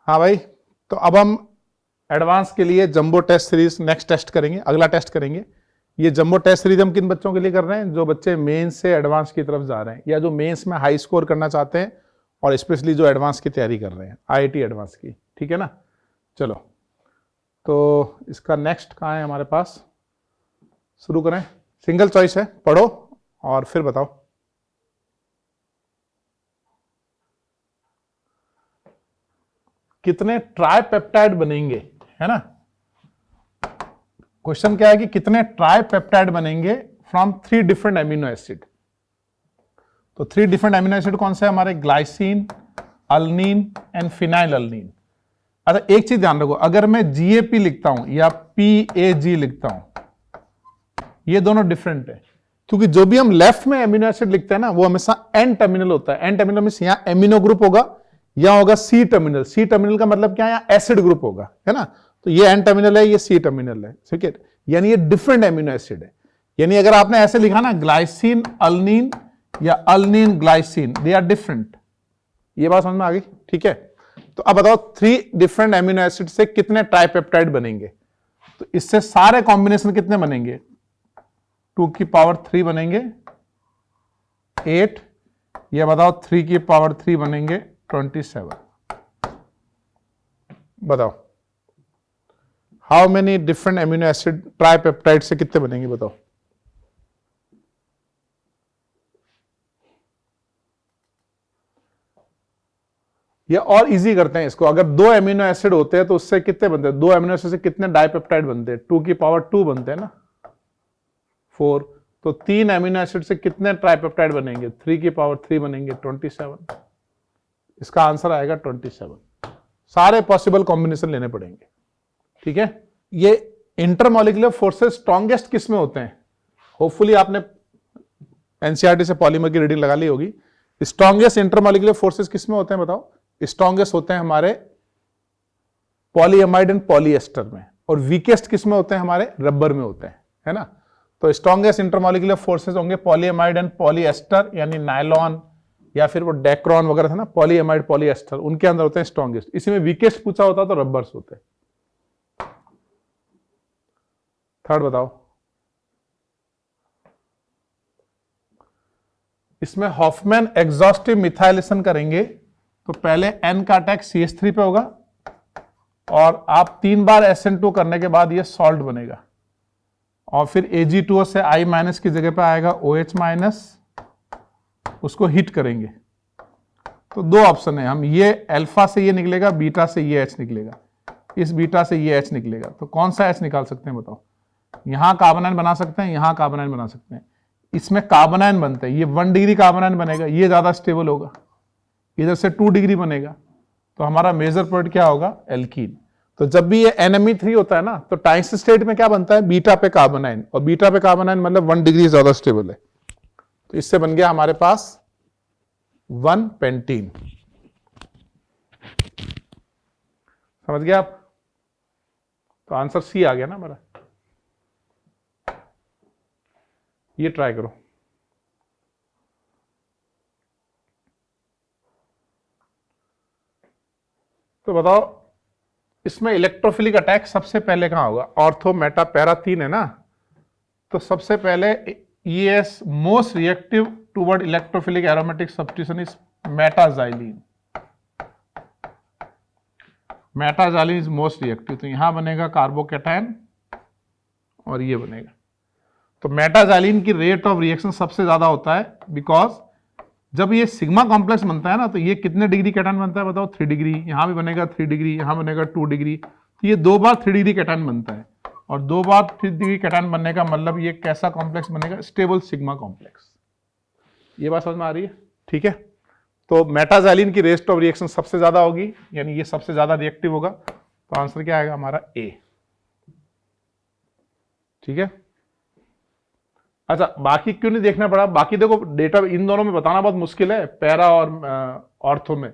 हाँ भाई, तो अब हम एडवांस के लिए jumbo test series next test करेंगे, अगला टेस्ट करेंगे। ये जंबो टेस्ट सीरीज हम किन बच्चों के लिए कर रहे हैं? जो बच्चे मेंस से एडवांस की तरफ जा रहे हैं या जो मेंस में हाई स्कोर करना चाहते हैं और स्पेशली जो एडवांस की तैयारी कर रहे हैं, आईआईटी एडवांस की। ठीक है ना? चलो, तो इसका नेक्स्ट कहाँ है हमारे पास? शुरू करें। सिंगल चॉइस है, पढ़ो और फिर बताओ। कितने ट्राइपेप्टाइड बनेंगे, है ना? क्वेश्चन क्या है कि कितने ट्राइपेप्टाइड बनेंगे फ्रॉम 3 डिफरेंट एमिनो एसिड। तो 3 डिफरेंट एमिनो एसिड कौन से हैं हमारे? Glycine, alanine and phenylalanine. अच्छा, एक चीज ध्यान रखो, अगर मैं जीएपी लिखता हूं या पीएजी लिखता हूं, ये दोनों डिफरेंट है, क्योंकि जो भी हम लेफ्ट में एमिनो एसिड लिखते हैं ना, वो हमेशा एन टर्मिनल होता है। एन टर्मिनल मींस यहां एमिनो ग्रुप होगा, यहां होगा सी टर्मिनल। सी टर्मिनल का मतलब क्या है? यहां एसिड ग्रुप होगा, है ना? तो ये एन टर्मिनल है, ये सी टर्मिनल है। ठीक है, यानी ये डिफरेंट एमिनो एसिड है। यानी अगर आपने ऐसे लिखा ना, ग्लाइसिन अल्नीन या अल्नीन ग्लाइसिन, दे आर डिफरेंट। ये बात समझ में आ गई? ठीक है, तो अब बताओ 3 डिफरेंट एमिनो एसिड से कितने ट्राइपेप्टाइड बनेंगे? तो इससे सारे कॉम्बिनेशन कितने बनेंगे? 2 की पावर 3 बनेंगे 8, ये बताओ 3 की पावर 3 बनेंगे 27। बताओ how many different amino acid tripeptide से कितने बनेंगे? बताओ। ये और इजी करते हैं इसको। अगर 2 एमिनो एसिड होते हैं तो उससे कितने बनते हैं? 2 एमिनो एसिड से कितने डाइपेप्टाइड बनते हैं? 2 की पावर 2 बनते हैं ना, 4। तो 3 एमिनो एसिड से कितने ट्राइपेप्टाइड बनेंगे? 3 की पावर 3 बनेंगे 27। इसका आंसर आएगा 27। सारे पॉसिबल कॉम्बिनेशन लेने पड़ेंगे। ठीक है, ये इंटरमॉलिक्यूलर फोर्सेस स्ट्रॉन्गेस्ट किस में होते हैं? होपफुली आपने एनसीईआरटी से पॉलीमर की रीडिंग लगा ली होगी। स्ट्रॉन्गेस्ट इंटरमॉलिक्यूलर फोर्सेस किस में होते हैं? बताओ। स्ट्रॉन्गेस्ट होते हैं हमारे पॉलीएमाइड एंड पॉलीएस्टर में, और वीकेस्ट किस में होते हैं? हमारे रबर में होते हैं, है ना? तो स्ट्रॉन्गेस्ट इंटरमॉलिक्यूलर फोर्सेस होंगे पॉलीएमाइड एंड पॉलीएस्टर, यानी नायलॉन या फिर वो डेक्रॉन वगैरह था ना, पॉलीएमाइड पॉलीएस्टर, उनके अंदर होते हैं स्ट्रॉन्गेस्ट। इसी में वीकेस्ट पूछा होता तो रबर्स होते हैं। थर्ड बताओ। इसमें हॉफमैन एग्जॉस्टिव मिथाइलेशन करेंगे तो पहले N का अटैक CH3 पे होगा, और आप 3 बार SN2 करने के बाद ये सॉल्ट बनेगा, और फिर Ag2O से I- की जगह पे आएगा OH-, उसको हिट करेंगे। तो 2 ऑप्शन है, हम ये अल्फा से ये निकलेगा, बीटा से ये H निकलेगा, इस बीटा से ये H निकलेगा। तो कौन सा H निकाल सकते हैं? बताओ। यहां कार्बोनाइन बना सकते हैं, यहां कार्बोनाइन बना सकते हैं। इसमें कार्बोनाइन बनते हैं, ये 1 डिग्री कार्बोनाइन बनेगा, ये ज्यादा स्टेबल होगा। इधर से 2 डिग्री बनेगा, तो हमारा मेजर पॉइंट क्या होगा? एल्कीन। तो जब भी ये NMe3 होता है ना, तो टाइम्स स्टेट में क्या बनता है? बीटा पे कार्बोनाइन, और बीटा पे कार्बोनाइन मतलब 1 डिग्री ज्यादा स्टेबल है। तो इससे बन गया हमारे पास 1 पेंटीन। समझ गया आप? तो आंसर सी आ गया ना हमारा। ये ट्राई करो। तो बताओ, इसमें इलेक्ट्रोफिलिक अटैक सबसे पहले कहां होगा? ऑर्थो, मेटा, पैरा 3 है ना, तो सबसे पहले ES most reactive toward electrophilic aromatic substitution is metaxylene. Metaxylene is most reactive, तो यहां बनेगा कार्बोकैटायन और ये बनेगा। तो मेटाजाइलिन की रेट ऑफ रिएक्शन सबसे ज्यादा होता है, बिकॉज जब ये सिग्मा कॉम्प्लेक्स बनता है ना, तो ये कितने डिग्री कैटायन बनता है? बताओ। 3 डिग्री। यहां भी बनेगा 3 डिग्री, यहां बनेगा 2 डिग्री। तो ये 2 बार 3 डिग्री कैटायन बनता है, और 2 बार 3 डिग्री कैटायन बनने का मतलब ये कैसा कॉम्प्लेक्स बनेगा? Stable sigma complex. ये बात समझ में आ रही है? ठीक है, तो मेटाजाइलिन की रेट ऑफ रिएक्शन सबसे ज्यादा होगी, यानी ये सबसे ज्यादा रिएक्टिव होगा। तो आंसर क्या आएगा हमारा? ए। ठीक है, अच्छा, बाकी क्यों नहीं देखना पड़ा? बाकी देखो, डेटा इन दोनों में बताना बहुत मुश्किल है, पैरा और ऑर्थो में,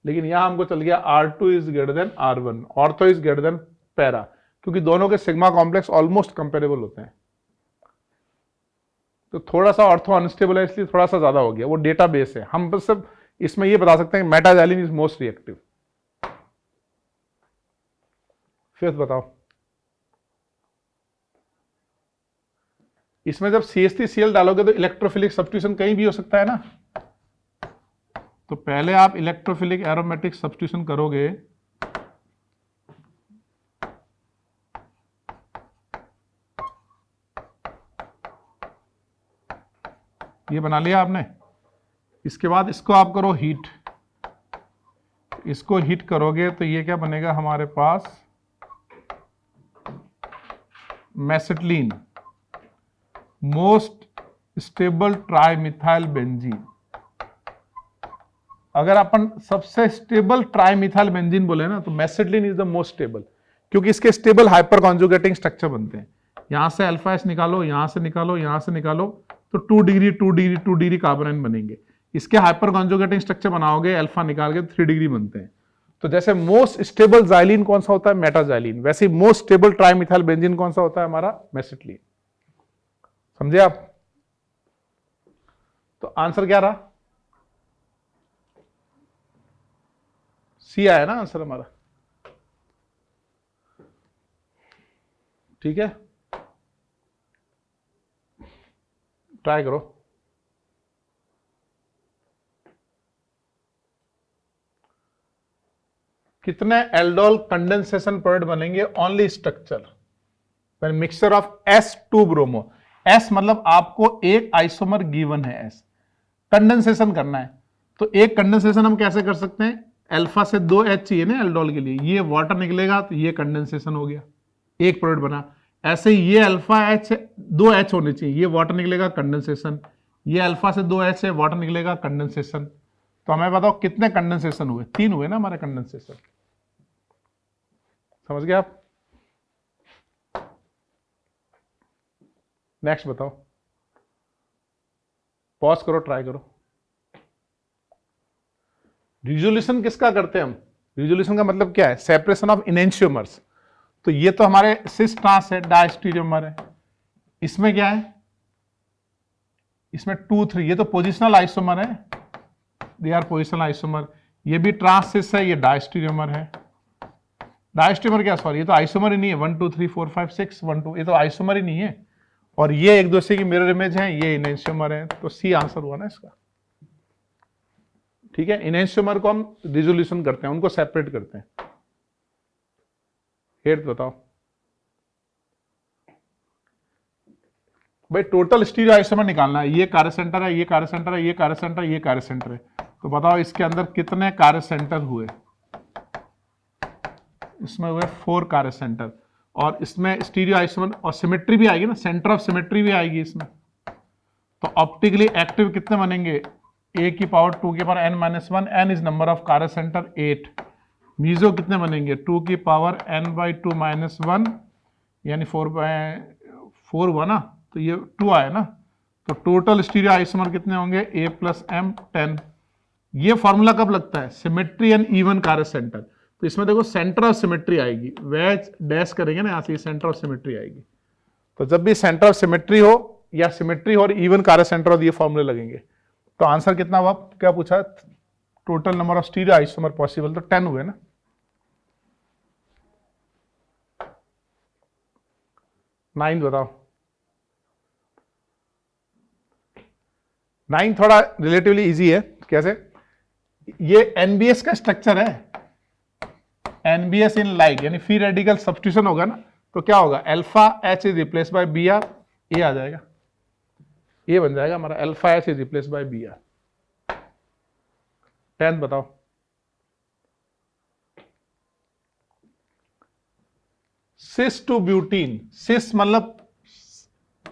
लेकिन यहां हमको चल गया R2 is greater than R1, ortho is greater than para, क्योंकि दोनों के सिग्मा कॉम्प्लेक्स ऑलमोस्ट कंपेरेबल होते हैं। तो थोड़ा सा ऑर्थो अनस्टेबल है, इसलिए थोड़ा सा ज्यादा हो गया, वो डेटा बेस है। हम बस सब इसमें ये बता सकते हैं मेटाजाइलिन इज मोस्ट रिएक्टिव। फिफ्थ बताओ। इसमें जब CH3Cl डालोगे तो इलेक्ट्रोफिलिक सब्स्टिट्यूशन कहीं भी हो सकता है ना, तो पहले आप इलेक्ट्रोफिलिक एरोमेटिक सब्स्टिट्यूशन करोगे, ये बना लिया आपने। इसके बाद इसको आप करो हीट, इसको हीट करोगे तो ये क्या बनेगा हमारे पास, मेसेटिलीन, मोस्ट स्टेबल ट्राइमिथाइल बेंजीन। अगर अपन सबसे स्टेबल ट्राइमिथाइल बेंजीन बोले ना तो मेसेटिलीन इज द मोस्ट स्टेबल, क्योंकि इसके स्टेबल हाइपर कॉन्जुगेटिंग स्ट्रक्चर बनते हैं। यहां से अल्फा एस निकालो, यहां से निकालो, यहां से निकालो, तो 2 degree 2 degree 2 degree carbon ion बनेंगे। इसके हाइपर कॉन्जुगेटिंग स्ट्रक्चर बनाओगे, अल्फा निकाल के 3 डिग्री बनते हैं। तो जैसे मोस्ट स्टेबल जाइलिन कौन सा होता है, मेटाजाइलिन, वैसे ही मोस्ट स्टेबल ट्राइमिथाइल बेंजीन कौन सा होता है, हमारा मेसेटिलीन। समझे आप? तो आंसर क्या रहा, सी आया ना आंसर हमारा। ठीक है, ट्राई करो। कितने एल्डोल कंडेंसेशन प्रोडक्ट बनेंगे, only structure mixture of S2 bromo. S मतलब आपको एक आइसोमर गिवन है, S कंडेंसेशन करना है, तो एक कंडेंसेशन हम कैसे कर सकते हैं, अल्फा से 2H चाहिए ना एल्डोल के लिए, ये वाटर निकलेगा तो ये कंडेंसेशन हो गया, एक प्रोडक्ट बना। ऐसे ही ये अल्फा H 2H होने चाहिए, ये वाटर निकलेगा कंडेंसेशन, ये अल्फा से 2H से वाटर निकलेगा कंडेंसेशन। तो हमें बताओ कितने कंडेंसेशन हुए, 3 हुए ना हमारे कंडेंसेशन। समझ गए आप? नेक्स्ट बताओ, पॉज करो, ट्राई करो। रिजोल्यूशन किसका करते हैं हम, रिजोल्यूशन का मतलब क्या है, सेपरेशन ऑफ इनेंशियोमर्स। तो ये तो हमारे सिस ट्रांस है, डायस्टीरियोमर है। इसमें क्या है, इसमें 2 3, ये तो पोजिशनल आइसोमर है, दे आर पोजिशनल आइसोमर। ये भी ट्रांस सिस है, ये डायस्टीरियोमर है। डायस्टीरियोमर क्या, सॉरी ये तो आइसोमर ही नहीं है, 1 2 3 4 5 6 1 2, ये तो आइसोमर ही नहीं है। और ये एक दूसरे की मिरर इमेज है, ये इनेंशियोमर है, तो सी आंसर हुआ ना इसका। ठीक है, इनेंशियोमर को हम रिजोल्यूशन करते हैं, उनको सेपरेट करते हैं। एट्थ बताओ भाई, टोटल स्टीरियो आइसोमर निकालना है, ये कार्य सेंटर है, ये कार्य सेंटर है, ये कार्य सेंटर है, ये कार्य सेंटर है। तो बताओ इसके अंदर कितने कार्य सेंटर हुए, इसमें हुए 4 कार्य सेंटर। और इसमें स्टीरियो आइसोमर और सिमेट्री भी आएगी ना, सेंटर ऑफ सिमेट्री भी आएगी इसमें। तो ऑप्टिकली एक्टिव कितने बनेंगे, a की पावर 2 की power n-1, n is number of कार्य सेंटर 8। मीजो कितने बनेंगे, 2 की पावर n/2 -1, यानी 4 हुआ ना, तो ये 2 आया ना। तो टोटल स्टीरियो आइसोमर कितने होंगे, a + m 10। ये फॉर्मूला कब लगता है, सिमेट्री एंड इवन कार्य सेंटर। तो इसमें देखो सेंटर ऑफ सिमेट्री आएगी, वेज डैश करेंगे ना, यहाँ से सेंटर ऑफ सिमेट्री आएगी। तो जब भी सेंटर ऑफ सिमेट्री हो या सिमेट्री हो और इवन कार्य सेंटर हो, ये फॉर्मूले लगेंगे। तो आंसर कितना हुआ, क्या पूछा, total number of stereo isomer possible, तो 10 हुए ना। नाइन्थ बताओ। 9 थोड़ा रिलेटिवली इजी है, कैसे, ये एनबीएस का स्ट्रक्चर है, एनबीएस इन लाइट, यानी फ्री रेडिकल सब्स्टिट्यूशन होगा ना, तो क्या होगा, alpha H is replace by B R, A आ जाएगा, ये बन जाएगा हमारा, alpha H is replace by B R. 10th बताओ। सिस टू ब्यूटीन, सिस मतलब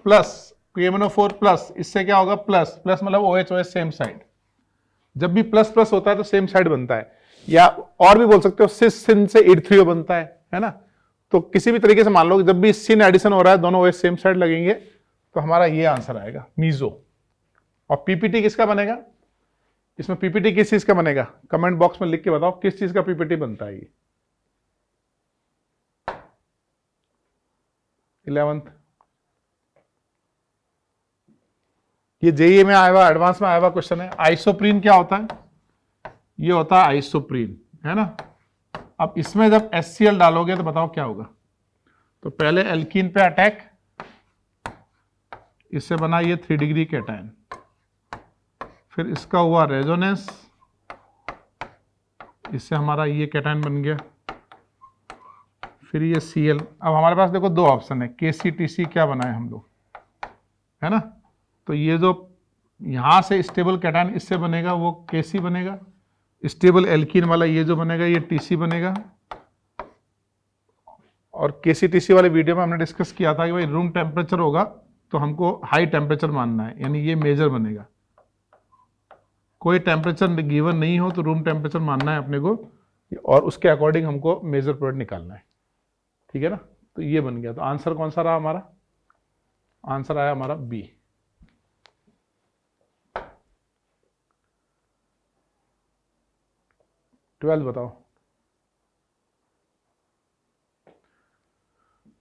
प्लस, KMnO4 प्लस, इससे क्या होगा, प्लस प्लस मतलब OH OH सेम साइड। जब भी प्लस प्लस होता है तो सेम साइड बनता है, या और भी बोल सकते हो सिस सिन से इड3O बनता है ना। तो किसी भी तरीके से मान लो जब भी सिन एडिशन हो रहा है, दोनों OH सेम साइड लगेंगे, तो हमारा ये आंसर आएगा, मीजो। और पीपीटी किसका बनेगा, इसमें पीपीटी किस चीज का बनेगा, कमेंट बॉक्स में लिख के बताओ किस चीज का पीपीटी बनता है ये। 11th, ये जेईई में आया हुआ, एडवांस में आया हुआ क्वेश्चन है। आइसोप्रीन क्या होता है, ये होता है आइसोप्रीन, है ना। अब इसमें जब HCl डालोगे तो बताओ क्या होगा। तो पहले एल्कीन पे अटैक, इससे बना ये 3 डिग्री कैटायन, फिर इसका हुआ रेजोनेंस, इससे हमारा ये कैटायन बन गया, फिर ये Cl। अब हमारे पास देखो 2 ऑप्शन है, KCTC क्या बनाए हम लोग, है ना। तो ये जो यहां से स्टेबल कैटायन इससे बनेगा वो Kc बनेगा, स्टेबल एल्कीन वाला ये जो बनेगा ये Tc बनेगा। और KCTC वाले वीडियो में हमने डिस्कस किया था कि भाई रूम टेम्परेचर होगा तो हमको हाई टेम्परेचर मानना है, यानी ये मेजर बनेगा। कोई टेम्परेचर गिवन नहीं हो तो रूम टेम्परेचर मानना है अपने को, और उसके अकॉर्डिंग हमको मेजर प्रोडक्ट निकालना है, ठीक है ना। तो ये बन गया। तो आंसर कौन सा रहा हमारा, आंसर आया हमारा बी। ट्वेल्थ बताओ।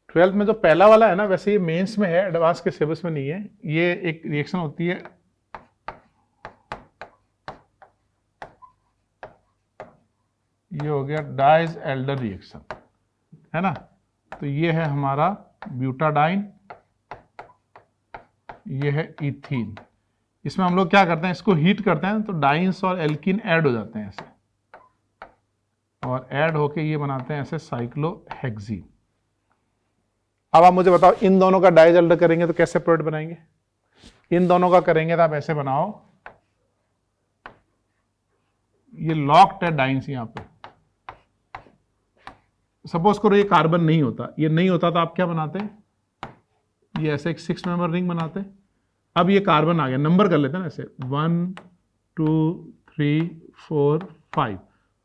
12th में जो पहला वाला है ना, वैसे ये मेंस में है, एडवांस के सिलेबस में नहीं है। ये एक रिएक्शन होती है, ये हो गया डाइज एल्डर रिएक्शन, है ना। तो ये है हमारा ब्यूटाडाइन, ये है इथीन। इसमें हम लोग क्या करते हैं, इसको हीट करते हैं तो डाइन्स और एल्कीन ऐड हो जाते हैं ऐसे, और ऐड होके ये बनाते हैं ऐसे साइक्लोहेक्सीन। अब आप मुझे बताओ, इन दोनों का डाइज एल्डर करेंगे तो कैसे प्रोडक्ट बनाएंगे। इन दोनों का करेंगे तो आप ऐसे बनाओ, ये लॉक्ड है डाइन्स यहां पे। सपोज करो ये कार्बन नहीं होता, ये नहीं होता तो आप क्या बनाते, ये ऐसे एक 6 मेंबर रिंग बनाते। अब ये कार्बन आ गया, नंबर कर लेते हैं ना ऐसे 1 2 3 4 5।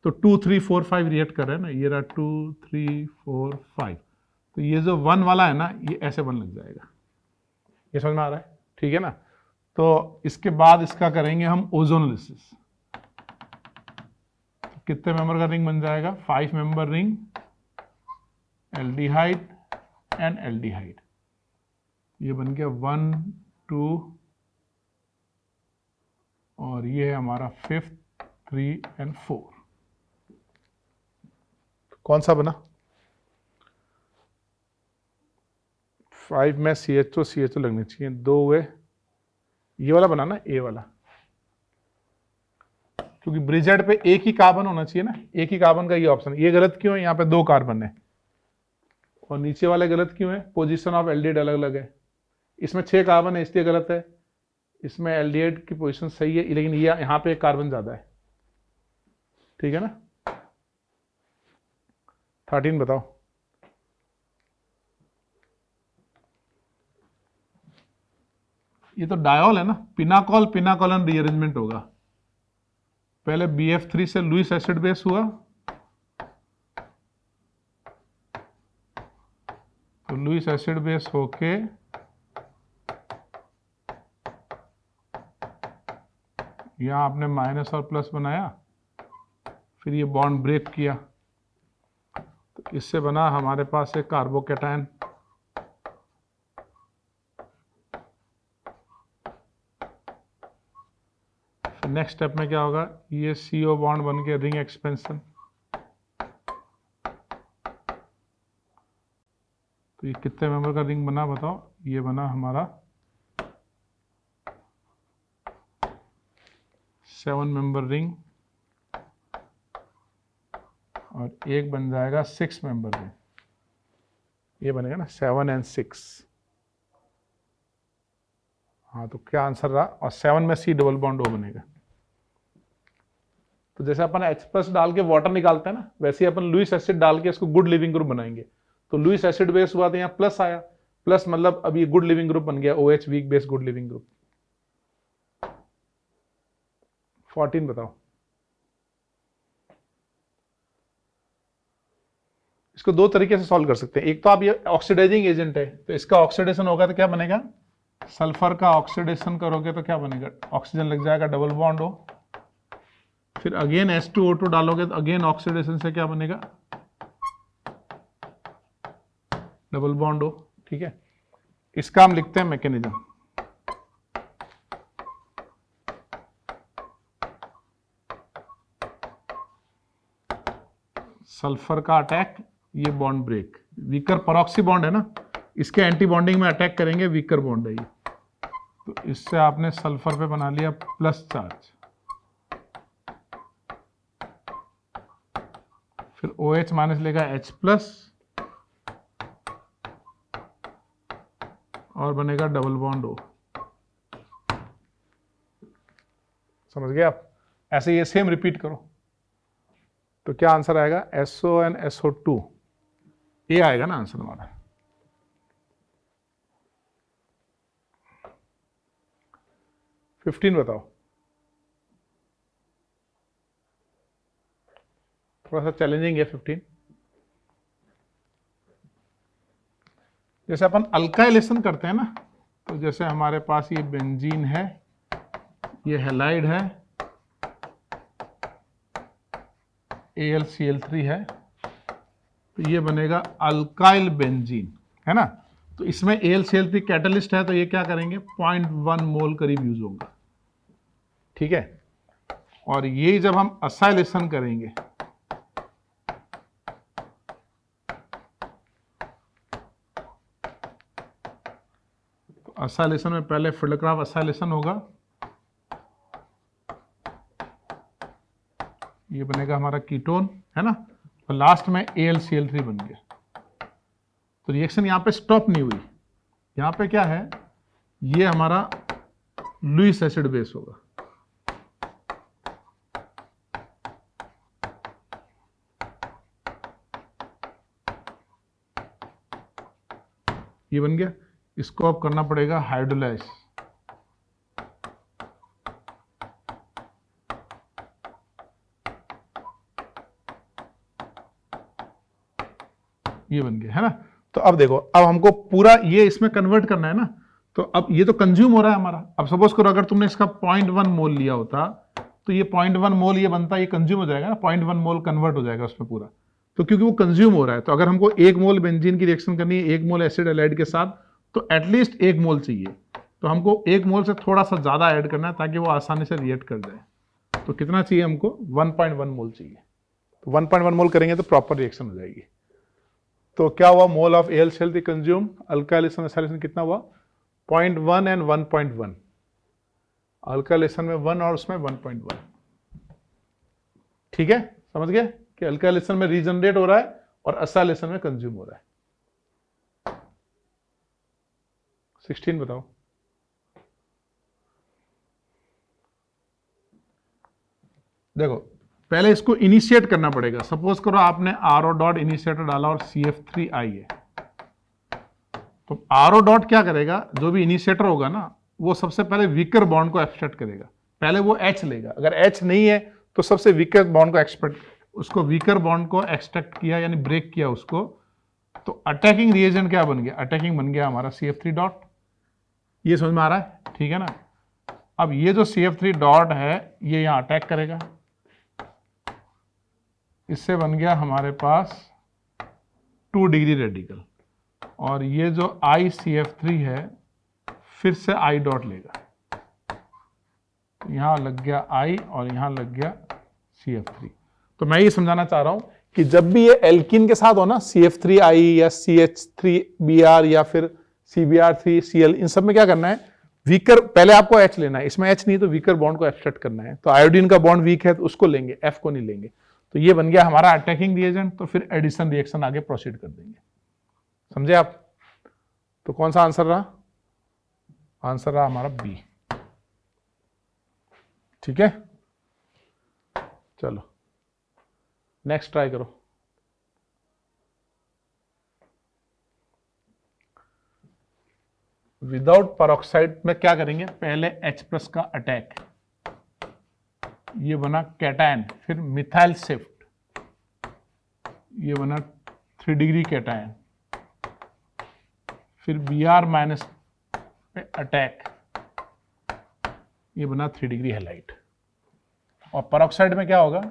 तो 2 3 4 5 रिएक्ट कर रहे हैं ना, ये रहा 2 3 4 5। तो ये जो 1 वाला है ना, ये ऐसे 1 लग जाएगा। ये समझ में आ रहा है, ठीक है ना। तो इसके बाद इसका करेंगे हम ओजोनोलिसिस। तो कितने मेंबर का रिंग बन जाएगा, 5 member ring, aldehyde and aldehyde. ये बन गया 1 2, और ये है हमारा 5th 3 एंड 4। कौन सा बना, 5 में CHO लगनी चाहिए, 2 हुए, ये वाला बना ना, ए वाला, क्योंकि ब्रिजेड पे एक ही कार्बन होना चाहिए ना, एक ही कार्बन का ये ऑप्शन। ये गलत क्यों है, यहाँ पे 2 कार्बन है, और नीचे वाले गलत क्यों है, पोजीशन ऑफ एल्डिहाइड अलग अलग है। इसमें 6 कार्बन है इसलिए गलत है, इसमें एल्डिहाइड की पोजीशन सही है, लेकिन ये यहाँ पे एक कार्बन ज्यादा है, ठीक है ना। 13 बताओ। ये तो डायोल है ना, पिनाकॉल पिनाकोलन रीअरेंजमेंट होगा। पहले BF3 से लुईस एसिड बेस हुआ, तो लुईस एसिड बेस होके यहां आपने माइनस और प्लस बनाया, फिर ये बॉन्ड ब्रेक किया, तो इससे बना हमारे पास एक कार्बोकैटायन। नेक्स्ट स्टेप में क्या होगा, ये CO बॉन्ड बन के रिंग एक्सपेंशन, तो ये कितने मेंबर का रिंग बना बताओ, ये बना हमारा 7 मेंबर रिंग, और एक बन जाएगा 6 मेंबर रिंग, ये बनेगा ना 7 एंड 6। हाँ, तो क्या आंसर रहा, और 7 में C डबल बॉन्ड O बनेगा। तो जैसे अपन H+ डाल के वाटर निकालते हैं ना, वैसे ही अपन लुईस एसिड डाल के इसको गुड लिविंग ग्रुप बनाएंगे। तो लुईस एसिड बेस हुआ तो यहाँ प्लस आया, प्लस मतलब अब ये गुड लिविंग ग्रुप बन गया, OH weak base good leaving group. 14 बताओ। इसको 2 तरीके से सॉल्व कर सकते हैं। एक तो आप ये ऑक्सीडाइजिंग एजेंट है, तो इसका ऑक्सीडेशन होगा तो क्या बनेगा, सल्फर का ऑक्सीडेशन करोगे तो क्या बनेगा, ऑक्सीजन लग जाएगा, डबल बॉन्ड हो। फिर अगेन H2O2 डालोगे तो अगेन ऑक्सीडेशन से क्या बनेगा, डबल बॉन्ड हो, ठीक है। इसका हम लिखते हैं मैकेनिज्म। सल्फर का अटैक, ये bond break, weaker peroxy bond है ना, इसके एंटी बॉन्डिंग में अटैक करेंगे, वीकर बॉन्ड है ये, तो इससे आपने सल्फर पे बना लिया प्लस चार्ज, फिर OH माइनस लेगा H प्लस और बनेगा डबल बॉन्ड O। समझ गए आप? ऐसे ये सेम रिपीट करो तो क्या आंसर आएगा? SO and SO2, ये आएगा ना आंसर हमारा। फिफ्टीन बताओ, थोड़ा सा चैलेंजिंग है 15। जैसे अपन अल्काइलेशन करते हैं ना, तो जैसे हमारे पास ये बेंजीन है, ये हैलाइड है, AlCl3 है, तो ये बनेगा अल्काइल बेंजीन, है ना। तो इसमें AlCl3 कैटलिस्ट है, तो ये क्या करेंगे, 0.1 मोल करीब यूज होगा, ठीक है। और ये जब हम असाइलेशन करेंगे, तो असाइलेशन में पहले फिल्डक्राफ्ट असाइलेशन होगा, ये बनेगा हमारा कीटोन, है ना, और लास्ट में AlCl3 बन गया। तो रिएक्शन यहां पे स्टॉप नहीं हुई, यहां पे क्या है, ये हमारा लुईस एसिड बेस होगा, ये बन गया। इसको अब करना पड़ेगा हाइड्रोलाइज, ये बन गया, है ना। तो अब देखो, अब हमको पूरा ये इसमें कन्वर्ट करना है ना, तो अब ये तो कंज्यूम हो रहा है हमारा। अब सपोज करो अगर तुमने इसका 0.1 मोल लिया होता, तो ये 0.1 मोल ये बनता, ये कंज्यूम हो जाएगा ना, 0.1 मोल कन्वर्ट हो जाएगा उसमें पूरा, तो क्योंकि वो कंज्यूम हो रहा है। तो अगर हमको 1 मोल बेंजीन की रिएक्शन करनी है 1 मोल एसिड हैलाइड के साथ, तो एटलीस्ट 1 मोल चाहिए, तो हमको 1 मोल से थोड़ा सा ज्यादा ऐड करना है ताकि वो आसानी से रिएक्ट कर जाए। तो कितना चाहिए हमको, 1.1 मोल चाहिए। तो 1.1 मोल करेंगे तो प्रॉपर रिएक्शन हो जाएगी। तो क्या हुआ, mole of AlCl3 consume, alkylation acylation कितना हुआ, 0.1 एंड 1.1, अल्काइलेशन में 1 और उसमें 1.1, ठीक है। समझ गए कि अल्काइलेशन में रीजनरेट हो रहा है और असाइलेशन में कंज्यूम हो रहा है। 16 बताओ। देखो पहले इसको इनिशिएट करना पड़ेगा। सपोज करो आपने RO डॉट इनिशिएटर डाला और CF3I है, तो RO डॉट क्या करेगा, जो भी इनिशिएटर होगा ना, वो सबसे पहले वीकर बॉन्ड को एक्सट्रैक्ट करेगा। पहले वो H लेगा, अगर H नहीं है तो सबसे वीकर बॉन्ड को एक्सट्रैक्ट, उसको वीकर बॉन्ड को एक्सट्रैक्ट किया यानी ब्रेक किया उसको, तो अटैकिंग रिएजेंट क्या बन गया, अटैकिंग बन गया हमारा CF3 डॉट। ये समझ में आ रहा है, ठीक है ना। अब ये जो CF3 डॉट है ये यहां अटैक करेगा, इससे बन गया हमारे पास 2 डिग्री रेडिकल, और ये जो ICF3 है फिर से I डॉट लेगा, यहां लग गया I और यहां लग गया CF3। तो मैं ये समझाना चाह रहा हूं कि जब भी ये एल्कीन के साथ हो ना, CF3I या CH3Br या फिर CBr3Cl, इन सब में क्या करना है, वीकर, पहले आपको H लेना है, इसमें H नहीं तो वीकर बॉन्ड को एक्सट्रैक्ट करना है। तो आयोडीन का बॉन्ड वीक है तो उसको लेंगे, F को नहीं लेंगे। तो ये बन गया हमारा अटैकिंग रिएजेंट, तो फिर एडिशन रिएक्शन आगे प्रोसीड कर देंगे। समझे आप? तो कौन सा आंसर रहा, आंसर रहा हमारा बी, ठीक है। चलो नेक्स्ट ट्राई करो। विदाउट परऑक्साइड में क्या करेंगे, पहले H प्लस का अटैक, ये बना कैटायन, फिर मिथाइल शिफ्ट, ये बना 3 डिग्री कैटायन, फिर Br माइनस पे अटैक, ये बना 3 डिग्री हैलाइड। और परऑक्साइड में क्या होगा,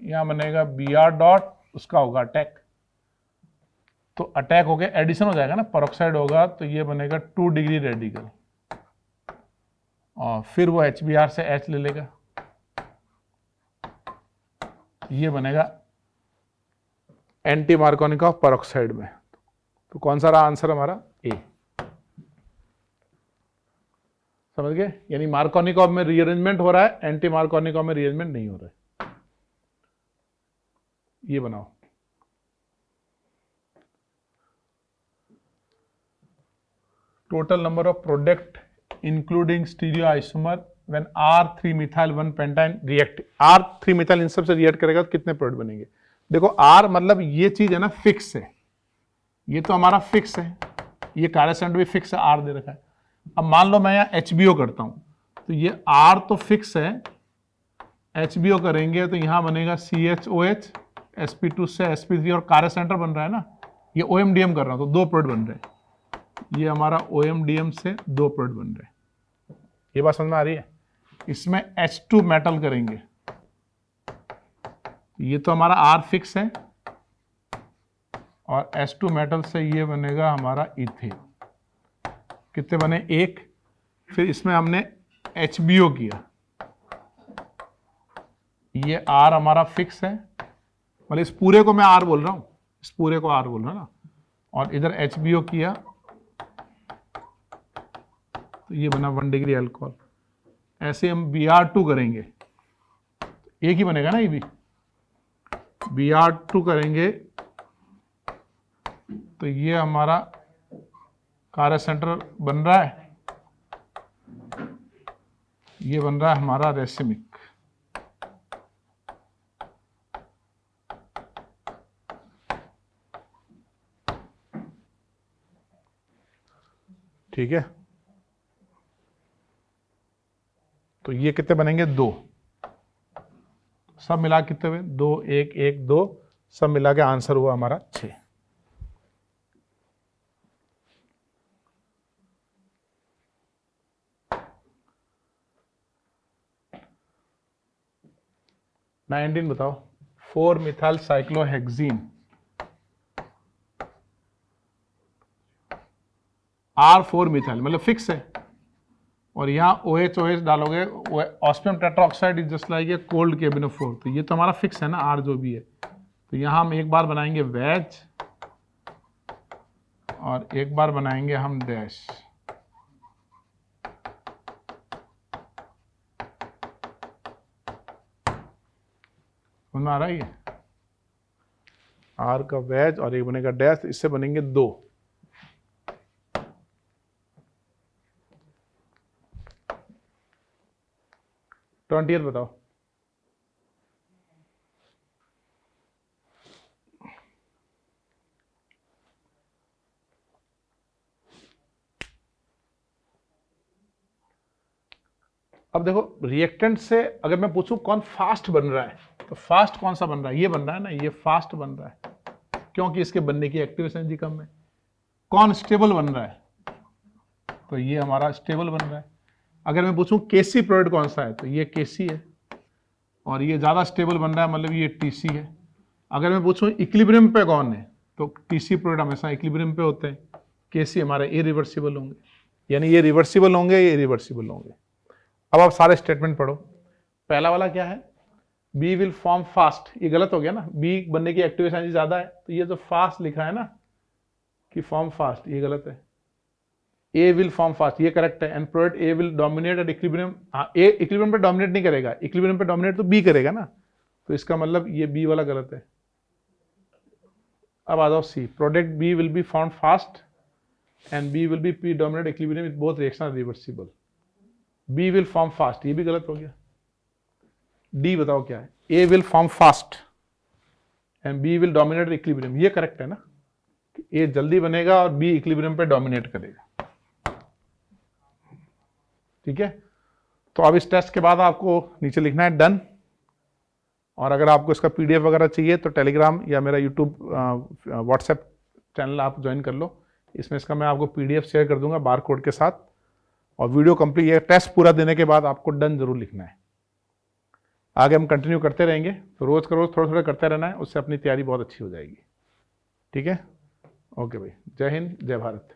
यहां बनेगा Br डॉट, उसका होगा अटैक, तो अटैक हो गया, एडिशन हो जाएगा ना, परऑक्साइड होगा तो ये बनेगा 2 डिग्री रेडिकल, और फिर वो HBr से H ले लेगा, ये बनेगा एंटी मार्कोनिकॉफ पेरोक्साइड में। तो कौन सा रहा आंसर हमारा? ए। समझ गए? यानी मार्कोनिकॉफ में रीअरेंजमेंट हो रहा है, एंटी मार्कोनिकॉफ में रीअरेंजमेंट नहीं हो रहा है। ये बनाओ। Total number of product including stereoisomer when R3 methyl 1 pentyne react, R3 methyl इन सब से रिएक्ट करेगा तो कितने प्रोडक्ट बनेंगे? देखो R मतलब ये चीज है ना, फिक्स है, ये तो हमारा फिक्स है, ये कार्यसेंटर भी फिक्स है, R दे रखा है। अब मान लो मैं यहाँ HBO करता हूं, तो ये R तो फिक्स है, HBO करेंगे तो यहां बनेगा CHOH, sp2 से sp3 और कार्यसेंटर बन रहा है ना, ये OMDM कर रहा हूं तो 2 प्रोडक्ट बन रहे हैं। ये हमारा OMDM से 2 प्रोडक्ट बन रहे हैं। ये बात समझ में आ रही है? इसमें H2 मेटल करेंगे, ये तो हमारा R फिक्स है, और H2 मेटल से ये बनेगा हमारा इथेन। कितने बने? 1। फिर इसमें हमने HBO किया, ये R हमारा फिक्स है, मतलब इस पूरे को मैं R बोल रहा हूं, इस पूरे को R बोल रहा हूं ना, और इधर HBO किया तो ये बना 1 डिग्री अल्कोहल। ऐसे हम Br2 करेंगे, एक ही बनेगा ना, ये भी Br2 करेंगे तो ये हमारा कार्यसेंटर बन रहा है, ये बन रहा है हमारा रेसिमिक। ठीक है, तो ये कितने बनेंगे? 2। सब मिला कितने हुए? 2 1 1 2, सब मिला के आंसर हुआ हमारा 6। नाइनटीन बताओ। 4 मिथाइल साइक्लोहेक्सीन R4 मिथाइल मतलब फिक्स है, और यहाँ OH डालोगे, osmium tetroxide is just like a cold cabin of 4, तो ये तो हमारा फिक्स है ना, R जो भी है। तो यहाँ हम एक बार बनाएंगे वेज और एक बार बनाएंगे हम डैश। समझ आ रहा है? R का वेज और एक बनेगा डैश, इससे बनेंगे 2। ट्वेंटी बताओ। अब देखो रिएक्टेंट से अगर मैं पूछूं कौन फास्ट बन रहा है, तो फास्ट कौन सा बन रहा है? ये बन रहा है ना, ये फास्ट बन रहा है क्योंकि इसके बनने की एक्टिवेशन एनर्जी कम है। कौन स्टेबल बन रहा है? तो ये हमारा स्टेबल बन रहा है। अगर मैं पूछूं केसी प्रोडक्ट कौन सा है, तो ये केसी है, और ये ज्यादा स्टेबल बन रहा है, मतलब ये टीसी है। अगर मैं पूछूं इक्विलिब्रियम पे कौन है, तो टीसी प्रोडक्ट हमेशा इक्विलिब्रियम पे होते हैं, केसी हमारे इरिवर्सिबल होंगे, यानी ये रिवर्सिबल होंगे, ये इरिवर्सिबल होंगे। अब आप सारे स्टेटमेंट पढ़ो। पहला वाला क्या है? बी विल फॉर्म फास्ट, ये गलत हो गया ना, बी बनने की एक्टिवेशन एनर्जी ज्यादा है, तो ये जो फास्ट लिखा है ना कि फॉर्म फास्ट, ये गलत है। ए विल फॉर्म फास्ट, ये करेक्ट है। And product A will dominate at equilibrium, हाँ ए इक्विलिब्रियम पे डोमिनेट नहीं करेगा, इक्विलिब्रियम पे डोमिनेट तो बी करेगा ना, तो इसका मतलब ये बी वाला गलत है। अब आ जाओ C, product B will be form fast and B will be P dominate equilibrium with both reaction reversible. B will form fast, ये भी गलत हो गया। डी बताओ क्या है? A will form fast and B will dominate equilibrium, ये correct है ना, ए जल्दी बनेगा और बी इक्विलिब्रियम पे डोमिनेट करेगा। ठीक है, तो अब इस टेस्ट के बाद आपको नीचे लिखना है डन, और अगर आपको इसका पीडीएफ वगैरह चाहिए तो टेलीग्राम या मेरा यूट्यूब व्हाट्सएप चैनल आप ज्वाइन कर लो, इसमें इसका मैं आपको पीडीएफ शेयर कर दूंगा बार कोड के साथ, और वीडियो कंप्लीट, ये टेस्ट पूरा देने के बाद आपको डन जरूर लिखना है। आगे हम कंटिन्यू करते रहेंगे, तो रोज का रोज थोड़ा थोड़ा करते रहना है, उससे अपनी तैयारी बहुत अच्छी हो जाएगी। ठीक है, ओके भाई, जय हिंद, जय भारत।